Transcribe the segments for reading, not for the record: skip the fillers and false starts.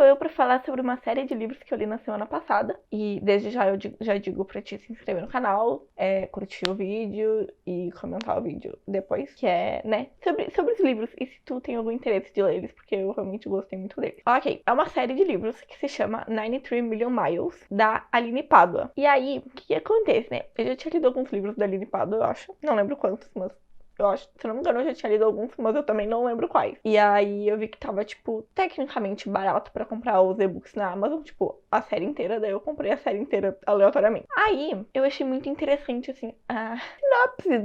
eu pra falar sobre uma série de livros que eu li na semana passada. E desde já eu já digo pra ti se inscrever no canal, curtir o vídeo e comentar o vídeo depois, que é, né, sobre os livros. E se tu tem algum interesse de ler eles, porque eu realmente gostei muito deles. Ok, é uma série de livros que se chama 93 Million Miles, da Aline Padua. E aí, o que acontece, né? Eu já tinha lido alguns livros da Aline Padua, eu acho. Não lembro quantos, mas eu acho, se eu não me engano, eu já tinha lido alguns, mas eu também não lembro quais. E aí eu vi que tava, tipo, tecnicamente barato pra comprar os e-books na Amazon, tipo, a série inteira, daí eu comprei a série inteira aleatoriamente. Aí eu achei muito interessante, assim, a sinopse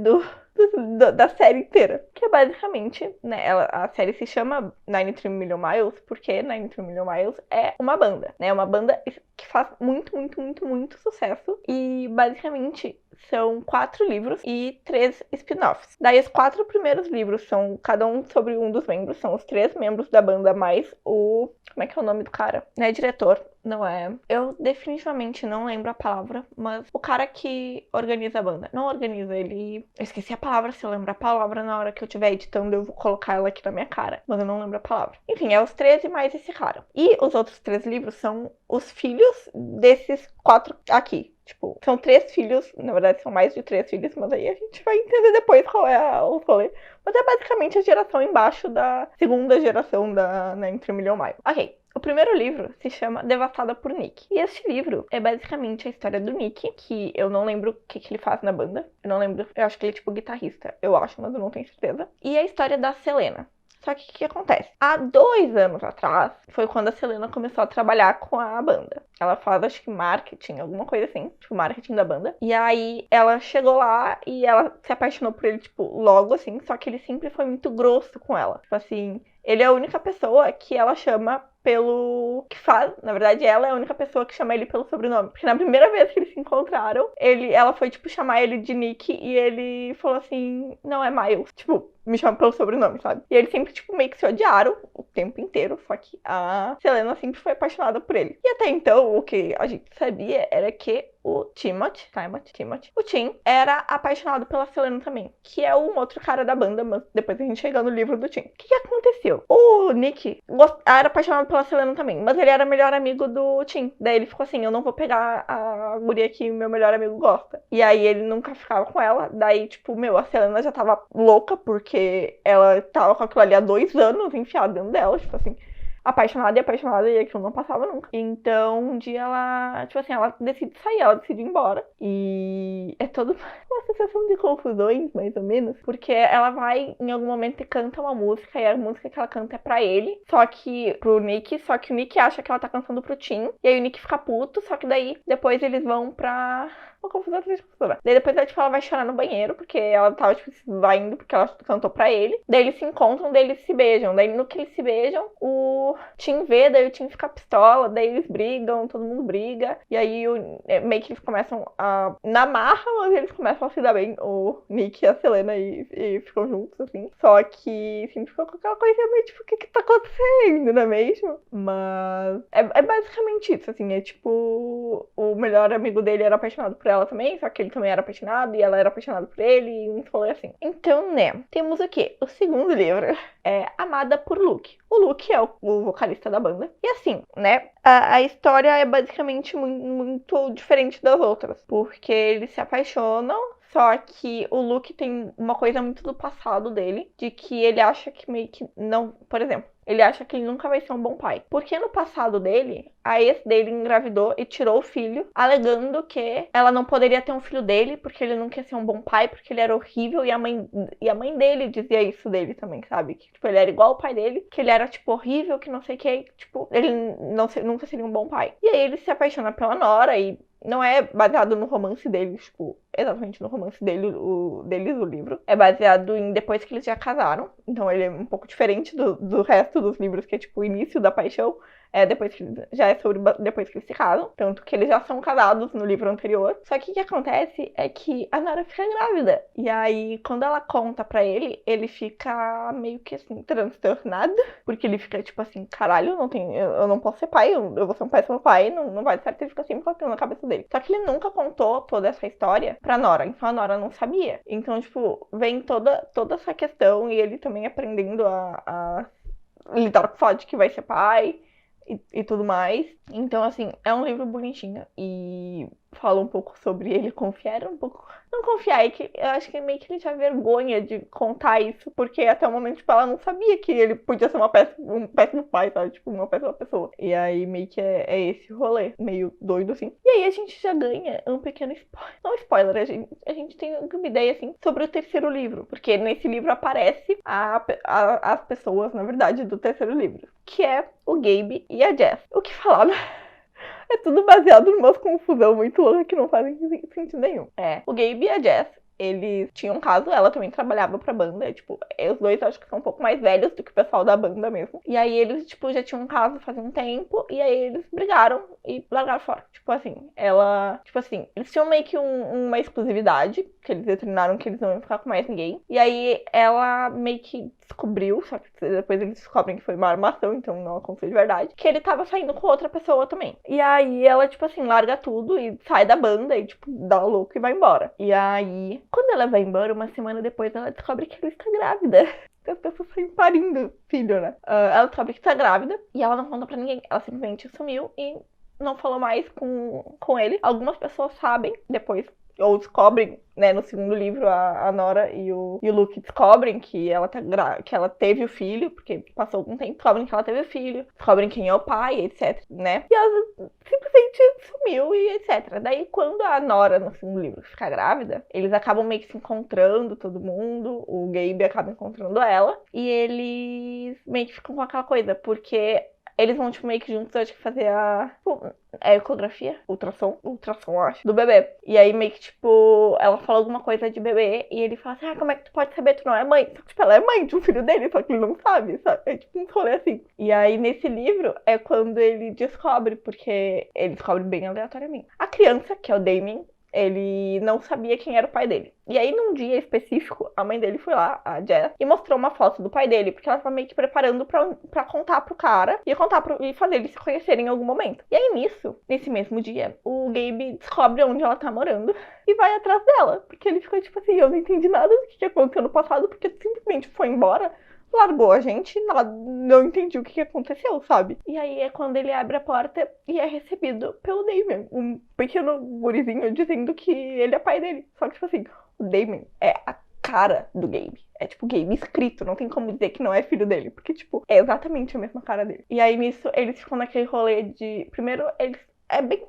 da série inteira. Que é basicamente, né, a série se chama 93 Million Miles, porque 93 Million Miles é uma banda, né? Uma banda que faz muito, muito, muito, muito sucesso. E basicamente são 4 livros e 3 spin-offs. Daí os 4 primeiros livros são cada um sobre um dos membros, são os 3 membros da banda mais o... Como é que é o nome do cara? Não é diretor, não é... Eu definitivamente não lembro a palavra, mas o cara que organiza a banda. Não organiza, ele... Eu esqueci a palavra, se eu lembrar a palavra na hora que eu estiver editando, eu vou colocar ela aqui na minha cara. Mas eu não lembro a palavra. Enfim, é os 3 e mais esse cara. E os outros 3 livros são os filhos desses 4 aqui. Tipo, são 3 filhos, na verdade são mais de 3 filhos, mas aí a gente vai entender depois qual é o rolê. Mas é basicamente a geração embaixo da segunda geração da Entre Million Mile. Ok, o primeiro livro se chama Devastada por Nick. E esse livro é basicamente a história do Nick, que eu não lembro o que ele faz na banda. Eu não lembro, eu acho que ele é tipo guitarrista, eu acho, mas eu não tenho certeza. E a história da Selena. Só que o que acontece? Há 2 anos atrás, foi quando a Selena começou a trabalhar com a banda. Ela faz, acho que marketing, alguma coisa assim, tipo marketing da banda. E aí ela chegou lá e ela se apaixonou por ele, tipo, logo assim, só que ele sempre foi muito grosso com ela. Tipo assim, ele é a única pessoa que ela chama pelo que faz, na verdade ela é a única pessoa que chama ele pelo sobrenome, porque na primeira vez que eles se encontraram, ela foi tipo chamar ele de Nick e ele falou assim, não é Miles, tipo, me chama pelo sobrenome, sabe? E eles sempre tipo meio que se odiaram o tempo inteiro, só que a Selena sempre foi apaixonada por ele. E até então o que a gente sabia era que o Timothy, o Tim, era apaixonado pela Selena também, que é um outro cara da banda, mas depois a gente chega no livro do Tim. O que aconteceu? O Nick era apaixonado pela Selena também, mas ele era melhor amigo do Tim. Daí ele ficou assim, eu não vou pegar a guria que meu melhor amigo gosta. E aí ele nunca ficava com ela, daí tipo, a Selena já tava louca, porque ela tava com aquilo ali há 2 anos enfiada dentro dela, tipo assim, apaixonada e aquilo não passava nunca. Então, um dia ela, tipo assim, ela decide sair, ela decide ir embora. E é toda uma sensação de confusões, mais ou menos, porque ela vai, em algum momento, e canta uma música, e a música que ela canta é pra ele, pro Nick, só que o Nick acha que ela tá cantando pro Tim, e aí o Nick fica puto, só que daí, depois eles vão pra... Uma confusão. Daí depois ela, tipo, ela vai chorar no banheiro, porque ela tava, tipo, vai indo porque ela cantou pra ele. Daí eles se encontram, daí eles se beijam. Daí no que eles se beijam, o Tim vê, daí o Tim fica pistola, daí eles brigam, todo mundo briga. E aí meio que eles começam a... Na marra, mas eles começam a se dar bem, o Nick e a Selena, e ficam juntos, assim. Só que sempre ficou com aquela coisa meio, tipo, o que tá acontecendo, não é mesmo? Mas é basicamente isso, assim, é tipo... O melhor amigo dele era apaixonado por ela também, só que ele também era apaixonado, e ela era apaixonada por ele, e um rolê assim. Então, né, temos o quê? O segundo livro é Amada por Luke. O Luke é o vocalista da banda. E assim, né, a história é basicamente muito diferente das outras, porque eles se apaixonam, só que o Luke tem uma coisa muito do passado dele, de que ele acha que meio que não... Por exemplo, ele acha que ele nunca vai ser um bom pai. Porque no passado dele, a ex dele engravidou e tirou o filho, alegando que ela não poderia ter um filho dele, porque ele nunca ia ser um bom pai, porque ele era horrível, e a mãe dele dizia isso dele também, sabe? Que, tipo, ele era igual ao pai dele, que ele era, tipo, horrível, que não sei o que, tipo, ele nunca seria um bom pai. E aí ele se apaixona pela Nora, e não é baseado no romance deles, tipo, exatamente no romance deles, o livro. É baseado em depois que eles já casaram. Então ele é um pouco diferente do resto dos livros, que é tipo o início da paixão. Já é sobre depois que eles se casam. Tanto que eles já são casados no livro anterior. Só que o que acontece é que a Nora fica grávida. E aí, quando ela conta pra ele, ele fica meio que assim, transtornado. Porque ele fica tipo assim, caralho, eu não posso ser pai, eu vou ser um péssimo pai, não vai dar certo. Ele fica sempre com aquilo na cabeça dele. Só que ele nunca contou toda essa história pra Nora. Então a Nora não sabia. Então, tipo, vem toda essa questão, e ele também aprendendo a lidar com o fato de que vai ser pai. e tudo mais. Então, assim, é um livro bonitinho e fala um pouco sobre ele confiar, um pouco. Não confiar, é que eu acho que meio que ele tinha vergonha de contar isso, porque até o momento, tipo, ela não sabia que ele podia ser um péssimo pai, sabe? Tipo, uma péssima pessoa. E aí meio que é esse rolê, meio doido, assim. E aí a gente já ganha um pequeno spoiler. Não spoiler, a gente tem uma ideia, assim, sobre o terceiro livro. Porque nesse livro aparece as pessoas, na verdade, do terceiro livro. Que é o Gabe e a Jess. O que falar, né? É tudo baseado numa confusão muito louca que não fazem sentido nenhum. O Gabe e a Jess, eles tinham um caso, ela também trabalhava pra banda, tipo, os dois acho que são um pouco mais velhos do que o pessoal da banda mesmo. E aí eles, tipo, já tinham um caso fazia um tempo, e aí eles brigaram e largaram fora. Tipo assim, eles tinham meio que uma exclusividade, que eles determinaram que eles não iam ficar com mais ninguém. E aí ela meio que descobriu, só que depois eles descobrem que foi uma armação, então não aconteceu de verdade, que ele tava saindo com outra pessoa também. E aí ela, tipo assim, larga tudo e sai da banda e, tipo, dá o louco e vai embora. E aí, quando ela vai embora, uma semana depois, ela descobre que ela está grávida. As pessoas saem parindo filho, né? Ela descobre que está grávida e ela não conta pra ninguém. Ela simplesmente sumiu e não falou mais com ele. Algumas pessoas sabem depois, ou descobrem, né, no segundo livro, a Nora e o Luke descobrem que ela que ela teve o filho, porque passou algum tempo, descobrem que ela teve o filho, descobrem quem é o pai, etc, né? E ela simplesmente sumiu e etc. Daí, quando a Nora, no segundo livro, fica grávida, eles acabam meio que se encontrando, todo mundo, o Gabe acaba encontrando ela, e eles meio que ficam com aquela coisa, porque eles vão, tipo, meio que juntos, acho que fazer a ecografia? Ultrassom, acho, do bebê. E aí, meio que, tipo, ela fala alguma coisa de bebê e ele fala assim, como é que tu pode saber? Tu não é mãe. Só que, tipo, ela é mãe de um filho dele, só que ele não sabe, sabe? É tipo um rolê assim. E aí, nesse livro, é quando ele descobre, porque ele descobre bem aleatoriamente. A criança, que é o Damien, ele não sabia quem era o pai dele. E aí, num dia específico, a mãe dele foi lá, a Jess, e mostrou uma foto do pai dele, porque ela tava meio que preparando pra contar pro cara, e fazer eles se conhecerem em algum momento. E aí, nesse mesmo dia, o Gabe descobre onde ela tá morando e vai atrás dela. Porque ele ficou tipo assim, eu não entendi nada do que aconteceu no passado, porque simplesmente foi embora, largou a gente, não entendi o que aconteceu, sabe? E aí é quando ele abre a porta e é recebido pelo Damien, um pequeno gurizinho dizendo que ele é pai dele. Só que, tipo assim, o Damien é a cara do Gabe. É tipo Gabe escrito, não tem como dizer que não é filho dele, porque, tipo, é exatamente a mesma cara dele. E aí nisso eles ficam naquele rolê de. Primeiro, eles. É bem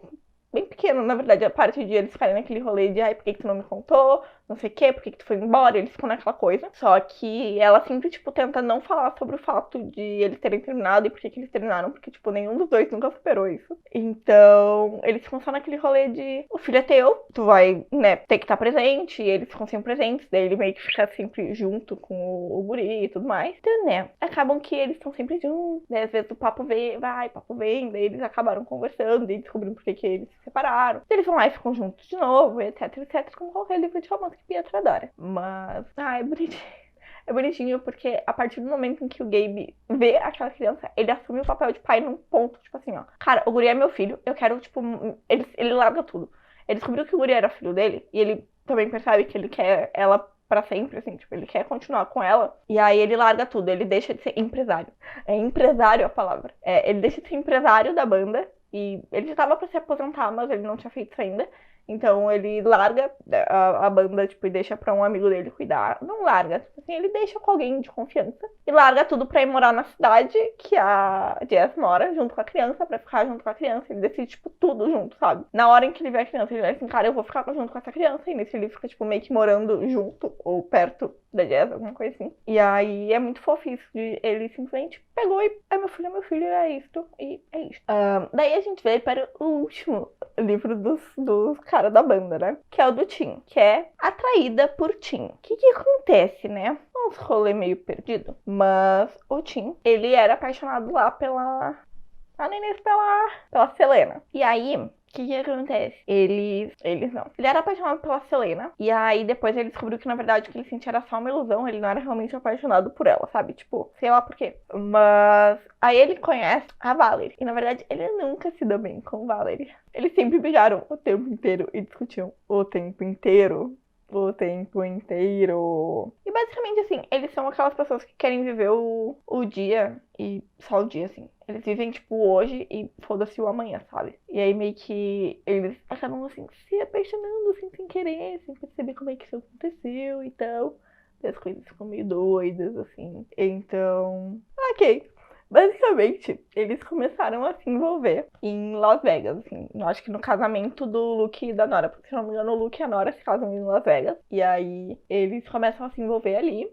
pequeno, na verdade, a parte de eles ficarem naquele rolê de por que tu não me contou, não sei o quê, por que tu foi embora, eles ficam naquela coisa. Só que ela sempre, tipo, tenta não falar sobre o fato de eles terem terminado e por que eles terminaram, porque, tipo, nenhum dos dois nunca superou isso. Então, eles ficam só naquele rolê de o filho é teu, tu vai, né, ter que estar presente, e eles ficam sempre presentes, daí ele meio que fica sempre junto com o guri e tudo mais. Então, né, acabam que eles estão sempre juntos, né, às vezes o papo vem, daí eles acabaram conversando e descobrindo por que eles se separaram. Eles vão lá e ficam juntos de novo, etc, etc, como qualquer livro de romance que Pietra adora. Mas, é bonitinho. É bonitinho porque a partir do momento em que o Gabe vê aquela criança, ele assume o papel de pai num ponto, tipo assim, ó. Cara, o guri é meu filho, eu quero, tipo, ele larga tudo. Ele descobriu que o guri era filho dele e ele também percebe que ele quer ela pra sempre, assim, tipo, ele quer continuar com ela. E aí ele larga tudo, ele deixa de ser empresário. É empresário a palavra. Ele deixa de ser empresário da banda e ele já tava pra se aposentar, mas ele não tinha feito isso ainda. Então ele larga a banda, tipo, e deixa pra um amigo dele cuidar. Não larga, tipo assim, ele deixa com alguém de confiança. E larga tudo pra ir morar na cidade que a Jess mora, junto com a criança, pra ficar junto com a criança. Ele decide, tipo, tudo junto, sabe? Na hora em que ele vê a criança, ele vai assim, cara, eu vou ficar junto com essa criança. E nesse ele fica, tipo, meio que morando junto, ou perto da Jess, alguma coisa assim. E aí é muito fofo isso, de ele simplesmente pegou e é meu filho, é isto, e é isto. Daí a gente veio para o último livro dos cara da banda, né? Que é o do Tim, que é Atraída por Tim. O que acontece, né? Uns rolê meio perdido, mas o Tim, ele era apaixonado lá pela Selena. E aí, o que acontece? Eles não. Ele era apaixonado pela Selena. E aí, depois ele descobriu que, na verdade, o que ele sentia era só uma ilusão. Ele não era realmente apaixonado por ela, sabe? Tipo, sei lá por quê. Mas aí ele conhece a Valerie. E, na verdade, ele nunca se deu bem com Valerie. Eles sempre brigaram o tempo inteiro e discutiam o tempo inteiro. E basicamente, assim, eles são aquelas pessoas que querem viver o dia e só o dia, assim. Eles vivem, tipo, hoje e foda-se o amanhã, sabe? E aí meio que eles acabam, assim, se apaixonando, assim, sem querer, sem perceber como é que isso aconteceu e tal. E as coisas ficam meio doidas, assim. Então, ok. Basicamente, eles começaram a se envolver em Las Vegas, assim. Eu acho que no casamento do Luke e da Nora. Porque, se não me engano, o Luke e a Nora se casam em Las Vegas. E aí, eles começam a se envolver ali.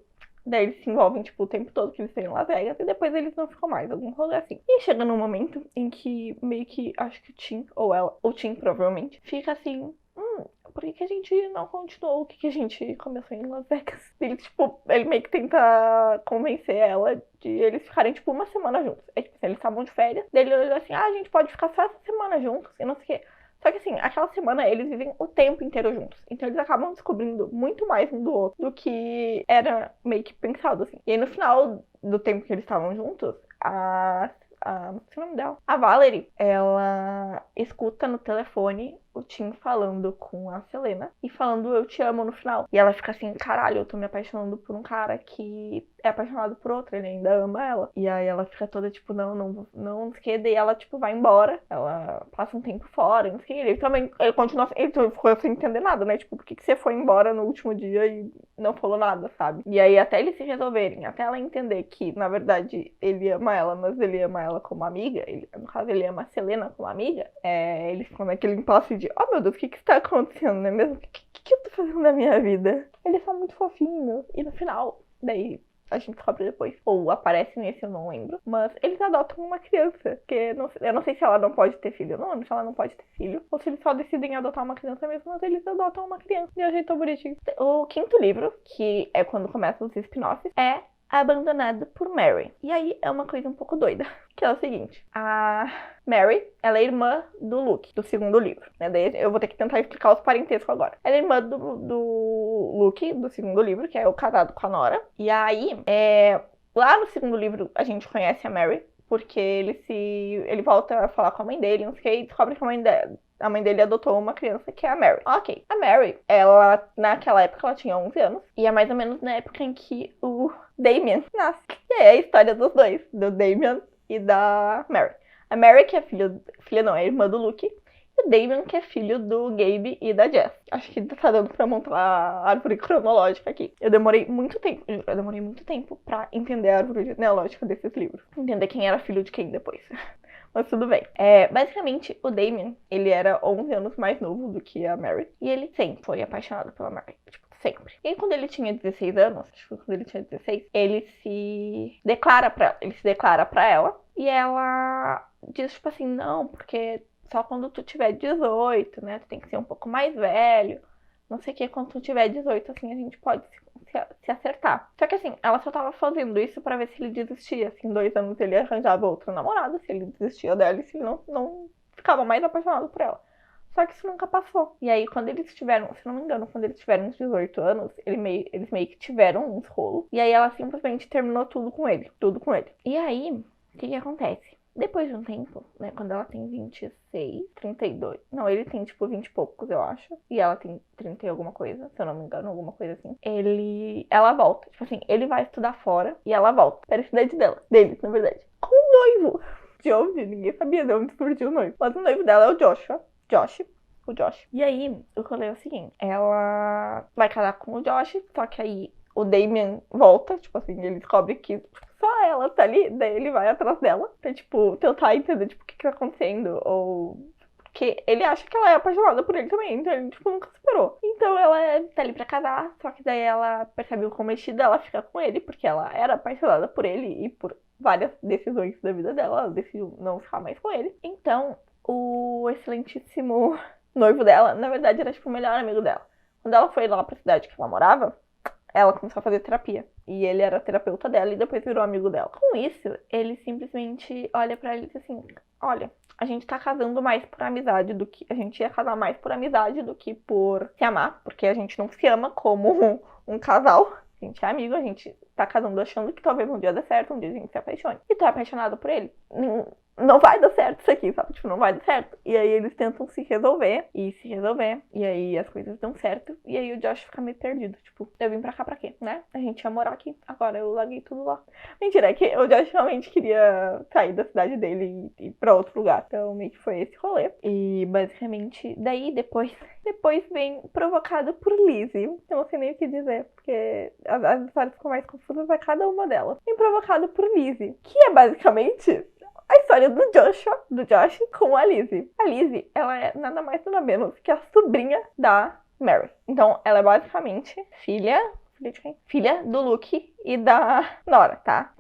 Daí eles se envolvem, tipo, o tempo todo que eles estão em Las Vegas. E depois eles não ficam mais, algum rolê assim. E chega num momento em que, meio que, acho que o Tim, ou ela, o Tim provavelmente, fica assim... por que a gente não continuou? O que a gente começou em Las Vegas? Ele, tipo, ele meio que tenta convencer ela de eles ficarem, tipo, uma semana juntos. É, tipo, eles estavam de férias. Daí ele olhou assim, a gente pode ficar só essa semana juntos e não sei o quê. Só que assim, aquela semana eles vivem o tempo inteiro juntos. Então eles acabam descobrindo muito mais um do outro do que era meio que pensado, assim. E aí no final do tempo que eles estavam juntos, não sei o nome dela. A Valerie, ela escuta no telefone o Tim falando com a Selena e falando eu te amo no final. E ela fica assim, caralho, eu tô me apaixonando por um cara que é apaixonado por outro, ele ainda ama ela. E aí ela fica toda tipo, não sei o que, daí ela tipo vai embora. Ela passa um tempo fora, não sei o que. Ele continua, ele ficou sem entender nada, né? Tipo, por que você foi embora no último dia e não falou nada, sabe? E aí até eles se resolverem, até ela entender que, na verdade, ele ama ela, mas ele ama ela como amiga, no caso ele ama a Selena como amiga, eles ficam naquele impasse de, oh meu Deus, o que está acontecendo, não é mesmo? O que eu tô fazendo na minha vida? Eles são muito fofinhos. E no final, daí a gente descobre depois, ou aparece nesse, eu não lembro, mas eles adotam uma criança, porque eu não sei se ela não pode ter filho, eu não lembro se ela não pode ter filho, ou se eles só decidem adotar uma criança mesmo, mas eles adotam uma criança, e eu achei tão bonitinho. O quinto livro, que é quando começam os spin-offs, é Abandonado por Mary. E aí é uma coisa um pouco doida, que é o seguinte, a Mary, ela é irmã do Luke, do segundo livro, né? Daí eu vou ter que tentar explicar os parentescos agora. Ela é irmã do Luke, do segundo livro, que é o casado com a Nora. E aí, lá no segundo livro, a gente conhece a Mary, porque ele volta a falar com a mãe dele, não sei o que, e descobre que a mãe dele adotou uma criança que é a Mary. Ok. A Mary, ela, naquela época, ela tinha 11 anos. E é mais ou menos na época em que o Damien nasce. E aí é a história dos dois, do Damien e da Mary. A Mary, que é é irmã do Luke. E o Damien, que é filho do Gabe e da Jess. Acho que tá dando pra montar a árvore cronológica aqui. Eu demorei muito tempo pra entender a árvore genealógica desses livros. Entender quem era filho de quem depois. Mas tudo bem. Basicamente, o Damien, ele era 11 anos mais novo do que a Mary. E ele sempre foi apaixonado pela Mary. Tipo, sempre. E aí, quando ele tinha 16 anos, acho que quando ele tinha 16, ele se declara pra ela. E ela diz, tipo assim, não, porque só quando tu tiver 18, né? Tu tem que ser um pouco mais velho. Não sei o que, quando tu tiver 18, assim, a gente pode se acertar. Só que assim, ela só tava fazendo isso pra ver se ele desistia. Assim, 2 anos ele arranjava outro namorado, se ele desistia dela e se ele não ficava mais apaixonado por ela. Só que isso nunca passou. E aí, quando eles tiveram, se não me engano, quando eles tiveram uns 18 anos, eles meio que tiveram uns rolos. E aí ela simplesmente terminou tudo com ele. Tudo com ele. E aí, o que acontece? Depois de um tempo, né, quando ela tem 26, 32... Não, ele tem, tipo, 20 e poucos, eu acho. E ela tem 30 e alguma coisa, se eu não me engano, alguma coisa assim. Ela volta. Tipo assim, ele vai estudar fora e ela volta. Para a cidade deles, na verdade. Com um noivo. De onde? Ninguém sabia de onde surgiu o noivo. Mas o noivo dela é o Josh. O Josh. E aí, o rolê é o seguinte. Ela vai casar com o Josh, só que aí o Damien volta, tipo assim, ele descobre que só ela tá ali, daí ele vai atrás dela pra, tipo, tentar entender, tipo, o que tá acontecendo, ou... Porque ele acha que ela é apaixonada por ele também, então ele, tipo, nunca superou. Então ela tá ali pra casar, só que daí ela percebe o cometido, ela fica com ele, porque ela era apaixonada por ele e por várias decisões da vida dela, ela decidiu não ficar mais com ele. Então, o excelentíssimo noivo dela, na verdade, era, tipo, o melhor amigo dela. Quando ela foi lá pra cidade que ela morava, ela começou a fazer terapia. E ele era terapeuta dela e depois virou amigo dela. Com isso, ele simplesmente olha pra ela e diz assim, olha, a gente tá casando mais por amizade do que... A gente ia casar mais por amizade do que por se amar. Porque a gente não se ama como um casal. A gente é amigo, a gente tá casando achando que talvez um dia dê certo, um dia a gente se apaixone. E tu é apaixonado por ele? não vai dar certo isso aqui, sabe? Tipo, não vai dar certo. E aí eles tentam se resolver. E aí as coisas dão certo. E aí o Josh fica meio perdido. Tipo, eu vim pra cá pra quê, né? A gente ia morar aqui. Agora eu larguei tudo lá. Mentira, é que o Josh realmente queria sair da cidade dele e ir pra outro lugar. Então meio que foi esse rolê. E basicamente, daí depois vem provocado por Lizzie. Eu não sei nem o que dizer, porque as histórias ficam mais confusas a cada uma delas. Vem provocado por Lizzie, que é basicamente a história do Josh com a Lizzie. A Lizzie, ela é nada mais nada menos que a sobrinha da Mary. Então, ela é basicamente filha do Luke e da Nora, tá?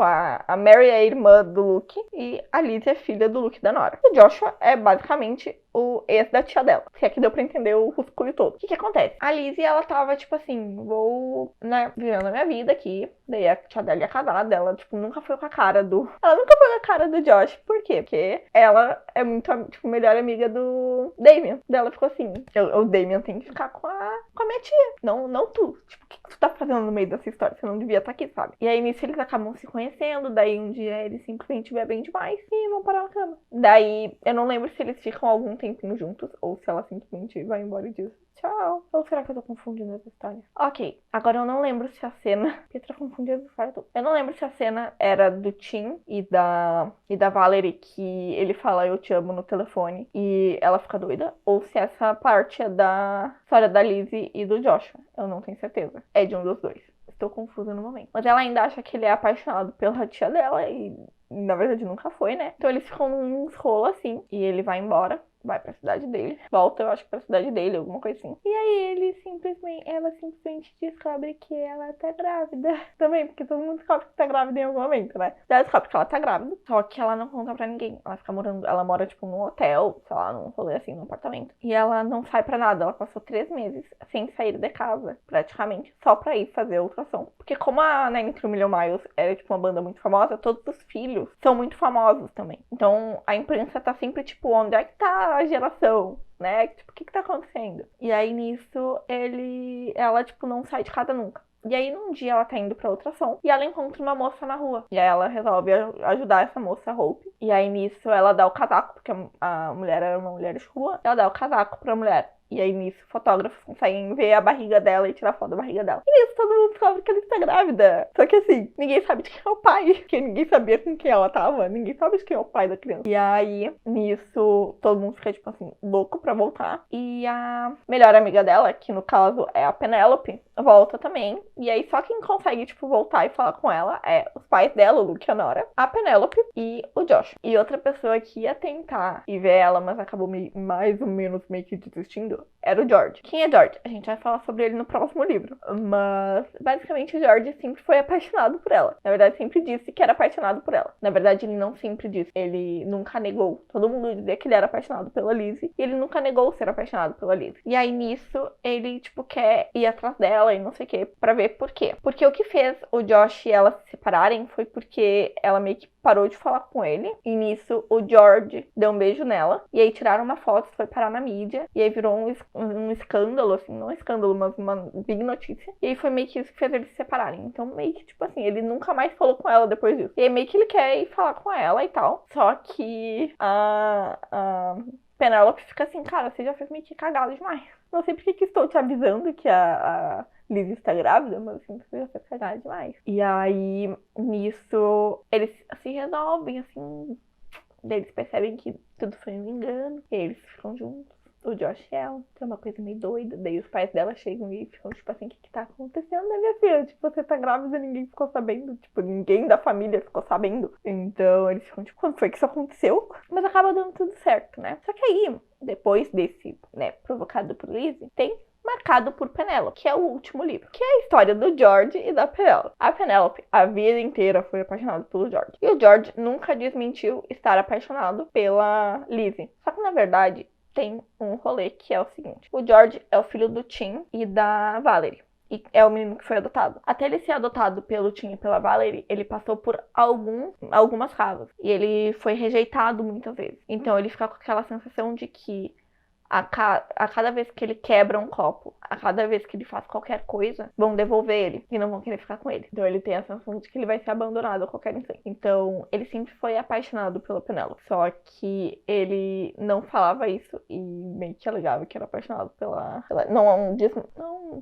A Mary é a irmã do Luke e a Lizzie é filha do Luke e da Nora. O Joshua é basicamente o ex da tia dela. Se é que deu pra entender o ruscunho todo. O que acontece? A Lizzie, ela tava, tipo assim, vou, né, vivendo a minha vida aqui. Daí a tia dela ia casar dela, tipo, nunca foi com a cara do... Ela nunca foi com a cara do Josh. Por quê? Porque ela é muito, tipo, melhor amiga do Damien. Daí ela ficou assim, o Damien tem que ficar com a minha tia. Não tu. Tipo, o que tu tá fazendo no meio dessa história? Você não devia estar aqui, sabe? E aí, nisso, eles acabam se conhecendo. Daí, um dia, eles simplesmente bebem demais e vão parar na cama. Daí, eu não lembro se eles ficam algum tempinho juntos ou se ela simplesmente vai embora e diz tchau. Ou será que eu tô confundindo essa história? Ok, agora eu não lembro se a cena... Petra confundiu essa história toda. Eu não lembro se a cena era do Tim e da Valerie, que ele fala eu te amo no telefone e ela fica doida, ou se essa parte é da história da Lizzie e do Joshua. Eu não tenho certeza. É de um dos dois. Estou confusa no momento. Mas ela ainda acha que ele é apaixonado pela tia dela e na verdade nunca foi, né? Então eles ficam num rolo assim e ele vai embora. Vai pra cidade dele. Volta, eu acho que pra cidade dele, alguma coisa assim. E aí ela simplesmente descobre que ela tá grávida. Também, porque todo mundo descobre que tá grávida em algum momento, né? Ela descobre que ela tá grávida, só que ela não conta pra ninguém. Ela mora, tipo, num hotel, sei lá, num rolê assim, num apartamento. E ela não sai pra nada. Ela passou 3 meses sem sair de casa, praticamente, só pra ir fazer ultrassom. Porque como a 93 Million Miles era, tipo, uma banda muito famosa, todos os filhos são muito famosos também. Então, a imprensa tá sempre, tipo, onde é que tá a geração, né? Tipo, o que tá acontecendo? E aí, nisso, ela, tipo, não sai de casa nunca. E aí, num dia, ela tá indo pra ultrassom e ela encontra uma moça na rua. E aí, ela resolve ajudar essa moça, Hope. E aí, nisso, ela dá o casaco, porque a mulher era uma mulher de rua. Ela dá o casaco pra mulher. E aí, nisso, fotógrafos conseguem ver a barriga dela e tirar foto da barriga dela. E nisso, todo mundo descobre que ela está grávida. Só que assim, ninguém sabe de quem é o pai. Porque ninguém sabia com quem ela tava. Ninguém sabe de quem é o pai da criança. E aí, nisso, todo mundo fica, tipo assim, louco pra voltar. E a melhor amiga dela, que no caso é a Penelope, volta também. E aí, só quem consegue, tipo, voltar e falar com ela é os pais dela, o Luke e a Nora, a Penelope e o Josh. E outra pessoa que ia tentar ir ver ela, mas acabou mais ou menos meio que desistindo, era o George. Quem é George? A gente vai falar sobre ele no próximo livro. Mas, basicamente, o George sempre foi apaixonado por ela. Na verdade, sempre disse que era apaixonado por ela. Na verdade, ele não sempre disse. Ele nunca negou. Todo mundo dizia que ele era apaixonado pela Lizzie. E ele nunca negou ser apaixonado pela Lizzie. E aí, nisso, ele, tipo, quer ir atrás dela e não sei o que, pra ver por quê. Porque o que fez o Josh e ela se separarem foi porque ela meio que parou de falar com ele. E nisso, o George deu um beijo nela. E aí, tiraram uma foto, foi parar na mídia. E aí, virou um escândalo, assim, não um escândalo, mas uma big notícia. E aí foi meio que isso que fez eles se separarem. Então, meio que, tipo assim, ele nunca mais falou com ela depois disso. E aí, meio que ele quer ir falar com ela e tal. Só que a Penelope fica assim, cara, você já fez meio que cagada demais. Não sei porque que estou te avisando que a Lizzie está grávida, mas assim, você já fez cagada demais. E aí, nisso, eles se resolvem, assim. Daí eles percebem que tudo foi um engano. E aí eles ficam juntos. O Josh e ela, que é uma coisa meio doida. Daí os pais dela chegam e ficam, tipo assim, o que tá acontecendo, né, minha filha? Tipo, você tá grávida e ninguém ficou sabendo. Tipo, ninguém da família ficou sabendo. Então, eles ficam, tipo, quando foi que isso aconteceu? Mas acaba dando tudo certo, né? Só que aí, depois desse, né, provocado por Lizzie, tem Marcado por Penelope, que é o último livro, que é a história do George e da Penelope. A Penelope, a vida inteira, foi apaixonada pelo George. E o George nunca desmentiu estar apaixonado pela Lizzie. Só que, na verdade, tem um rolê que é o seguinte. O George é o filho do Tim e da Valerie. E é o menino que foi adotado. Até ele ser adotado pelo Tim e pela Valerie, ele passou por algumas casas. E ele foi rejeitado muitas vezes. Então ele fica com aquela sensação de que a cada vez que ele quebra um copo, a cada vez que ele faz qualquer coisa, vão devolver ele e não vão querer ficar com ele. Então ele tem a sensação de que ele vai ser abandonado a qualquer instante. Então ele sempre foi apaixonado pela Penélope. Só que ele não falava isso e meio que alegava que era apaixonado não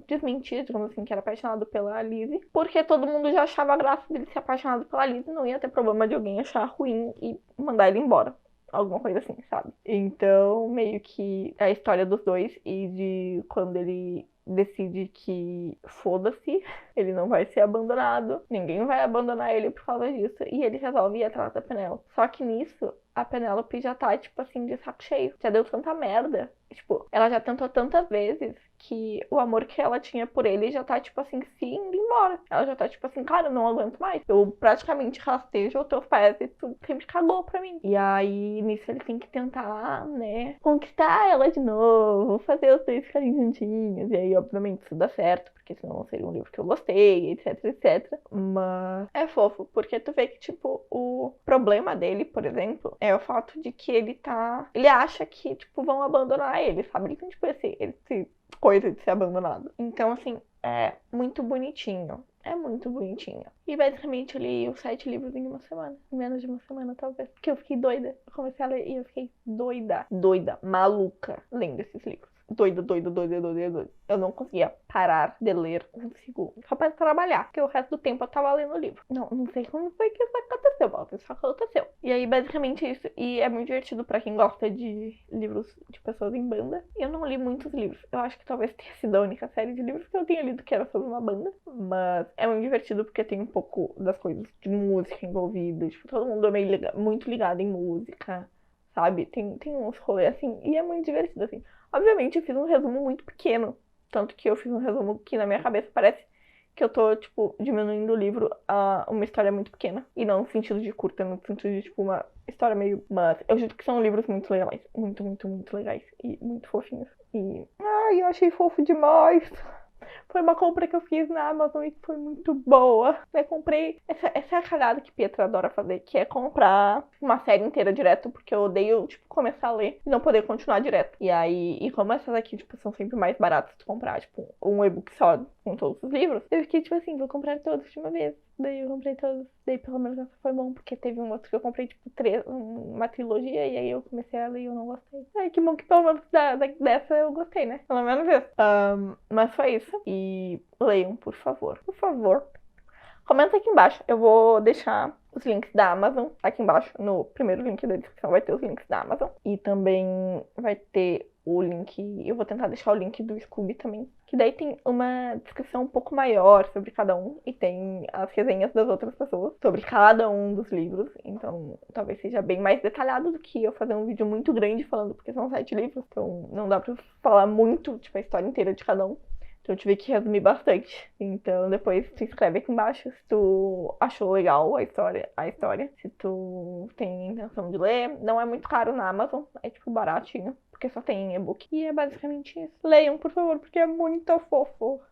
desmentia, digamos assim, que era apaixonado pela Lizzie, porque todo mundo já achava graça dele ser apaixonado pela Lizzie, não ia ter problema de alguém achar ruim e mandar ele embora. Alguma coisa assim, sabe? Então, meio que é a história dos dois e de quando ele decide que foda-se, ele não vai ser abandonado, ninguém vai abandonar ele por causa disso, e ele resolve ir atrás da Penélope. Só que nisso, a Penélope já tá, tipo assim, de saco cheio. Já deu tanta merda. Tipo, ela já tentou tantas vezes que o amor que ela tinha por ele já tá, tipo assim, se indo embora. Ela já tá, tipo assim, cara, eu não aguento mais. Eu praticamente rastejo os teus pés e tu sempre cagou pra mim. E aí, nisso, ele tem que tentar, né, conquistar ela de novo, fazer os dois ficarem juntinhos. E aí, obviamente, isso dá certo, porque senão não seria um livro que eu gostei, etc, etc. Mas é fofo, porque tu vê que, tipo, o problema dele, por exemplo, é o fato de que ele acha que, tipo, vão abandonar ele, sabe? Ele tem, tipo, esse coisa de ser abandonado. Então, assim, é muito bonitinho. É muito bonitinho. E basicamente eu li os 7 livros em uma semana. Em menos de uma semana, talvez. Porque eu fiquei doida. Eu comecei a ler e eu fiquei doida. Doida, maluca, lendo esses livros. Doida, doida, doida, doida, doida. Eu não conseguia parar de ler um segundo. Só para trabalhar, porque o resto do tempo eu tava lendo o livro. Não sei como foi que isso aconteceu, mas isso aconteceu. E aí, basicamente isso. E é muito divertido pra quem gosta de livros de pessoas em banda. Eu não li muitos livros. Eu acho que talvez tenha sido a única série de livros que eu tenha lido que era sobre uma banda. Mas é muito divertido porque tem um pouco das coisas de música envolvidas. Tipo, todo mundo é muito ligado em música, sabe? Tem uns rolês assim. E é muito divertido, assim. Obviamente, eu fiz um resumo muito pequeno. Tanto que eu fiz um resumo que na minha cabeça parece que eu tô, tipo, diminuindo o livro a uma história muito pequena. E não no sentido de curta, no sentido de, tipo, uma história meio... Mas eu juro que são livros muito legais. Muito, muito, muito legais. E muito fofinhos. E... ai, eu achei fofo demais. Foi uma compra que eu fiz na Amazon e que foi muito boa. Eu comprei... Essa é a cagada que Pietra adora fazer, que é comprar uma série inteira direto, porque eu odeio, tipo, começar a ler e não poder continuar direto. E aí, e como essas aqui, tipo, são sempre mais baratas de comprar, tipo, um e-book só com todos os livros, eu fiquei, tipo assim, vou comprar todos de uma vez. Daí eu comprei todos. Daí pelo menos essa foi bom, porque teve um outro que eu comprei, tipo, uma trilogia, e aí eu comecei a ler e eu não gostei. Ai, que bom que pelo menos dessa eu gostei, né? Pelo menos isso. Mas foi isso. E leiam, por favor. Por favor. Comenta aqui embaixo. Eu vou deixar os links da Amazon aqui embaixo. No primeiro link da descrição vai ter os links da Amazon. E também vai ter o link... Eu vou tentar deixar o link do Scooby também. Que daí tem uma descrição um pouco maior sobre cada um. E tem as resenhas das outras pessoas sobre cada um dos livros. Então talvez seja bem mais detalhado do que eu fazer um vídeo muito grande falando. Porque são 7 livros. Então não dá pra falar muito, tipo, a história inteira de cada um. Então eu tive que resumir bastante. Então depois tu escreve aqui embaixo se tu achou legal a história. Se tu tem intenção de ler. Não é muito caro na Amazon. É tipo baratinho. Porque só tem e-book. E é basicamente isso. Leiam, por favor, porque é muito fofo.